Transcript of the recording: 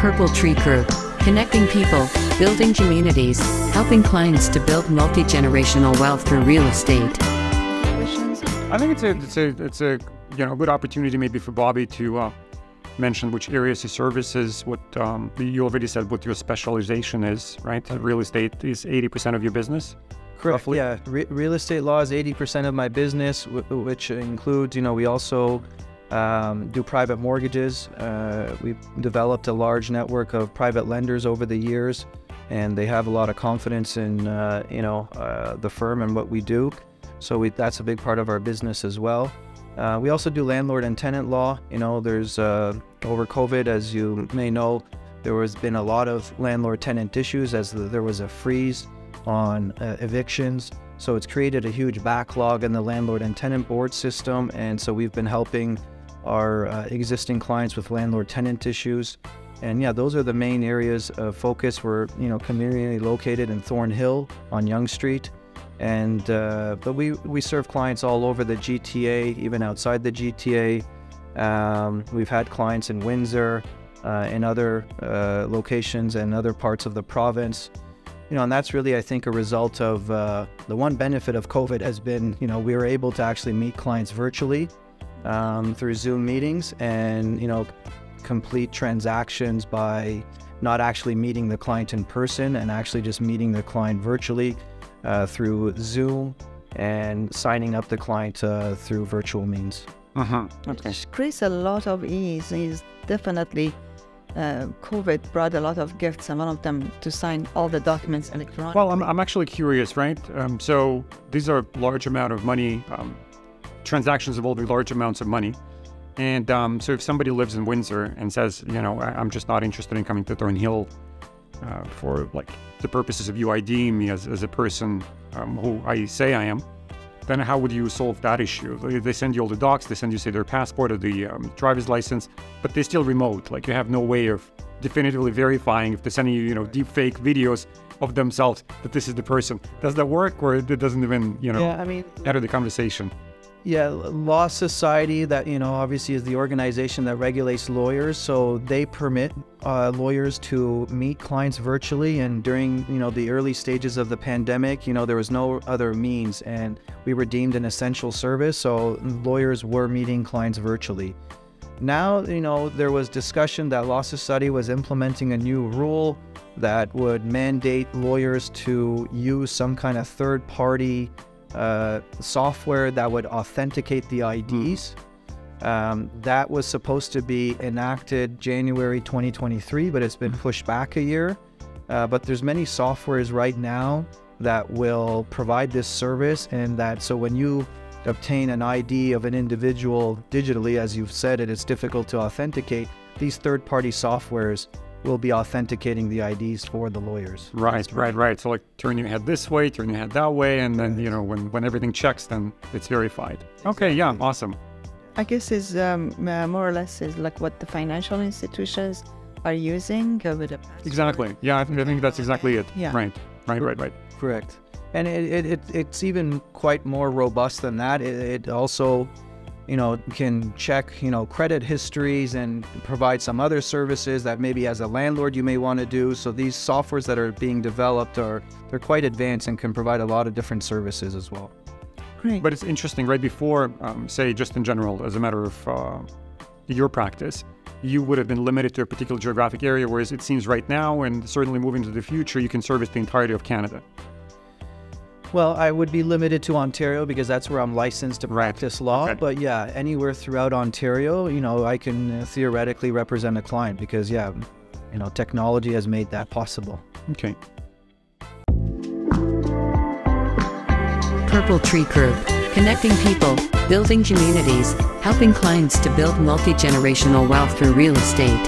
Purple Tree Group, connecting people, building communities, helping clients to build multi-generational wealth through real estate. I think it's a good opportunity maybe for Bobby to mention which areas he services. What you already said what your specialization is, right? Real estate is 80% of your business. Correct. Roughly? Yeah, real estate law is 80% of my business, which includes, we also do private mortgages. We've developed a large network of private lenders over the years, and they have a lot of confidence in, the firm and what we do. So that's a big part of our business as well. We also do landlord and tenant law. There's over COVID, as you may know, there has been a lot of landlord-tenant issues as there was a freeze on evictions. So it's created a huge backlog in the landlord and tenant board system. And so we've been helping our existing clients with landlord-tenant issues. And yeah, those are the main areas of focus. We're, community located in Thornhill on Yonge Street. And but we serve clients all over the GTA, even outside the GTA. We've had clients in Windsor, in other locations and other parts of the province. And that's really, I think, a result of the one benefit of COVID has been, we were able to actually meet clients virtually through Zoom meetings and, complete transactions by not actually meeting the client in person and actually just meeting the client virtually through Zoom and signing up the client through virtual means. Okay. It creates a lot of ease. Is definitely COVID brought a lot of gifts, and one of them to sign all the documents electronically. Well, I'm actually curious, right? So these are large amount of money, transactions involving large amounts of money. And so if somebody lives in Windsor and says, I'm just not interested in coming to Thornhill for the purposes of you IDing me as a person who I say I am, then how would you solve that issue? They send you all the docs, they send you, say, their passport or the driver's license, but they're still remote. You have no way of definitively verifying if they're sending you, deep fake videos of themselves that this is the person. Does that work, or it doesn't even, enter the conversation? Yeah, Law Society, that, obviously is the organization that regulates lawyers. So they permit lawyers to meet clients virtually. And during, the early stages of the pandemic, there was no other means, and we were deemed an essential service. So lawyers were meeting clients virtually. Now, there was discussion that Law Society was implementing a new rule that would mandate lawyers to use some kind of third-party software that would authenticate the IDs. That was supposed to be enacted January 2023, but it's been pushed back a year. But there's many softwares right now that will provide this service, and so when you obtain an ID of an individual digitally, as you've said, it's difficult to authenticate. These third-party softwares will be authenticating the IDs for the lawyers. Right. So turn your head this way, turn your head that way, and then, when everything checks, then it's verified. Okay, yeah, awesome. I guess is more or less is what the financial institutions are using with the passport. Exactly. Yeah, I think that's exactly it. Yeah. Right. Correct. And it's even quite more robust than that. It also, can check, credit histories and provide some other services that maybe as a landlord you may want to do. So these softwares that are being developed they're quite advanced and can provide a lot of different services as well. Great. But it's interesting, right? Before, say, just in general, as a matter of your practice, you would have been limited to a particular geographic area, whereas it seems right now, and certainly moving to the future, you can service the entirety of Canada. Well, I would be limited to Ontario because that's where I'm licensed to practice law. Okay. But yeah, anywhere throughout Ontario, I can theoretically represent a client because, technology has made that possible. Okay. Purple Tree Group, connecting people, building communities, helping clients to build multi-generational wealth through real estate.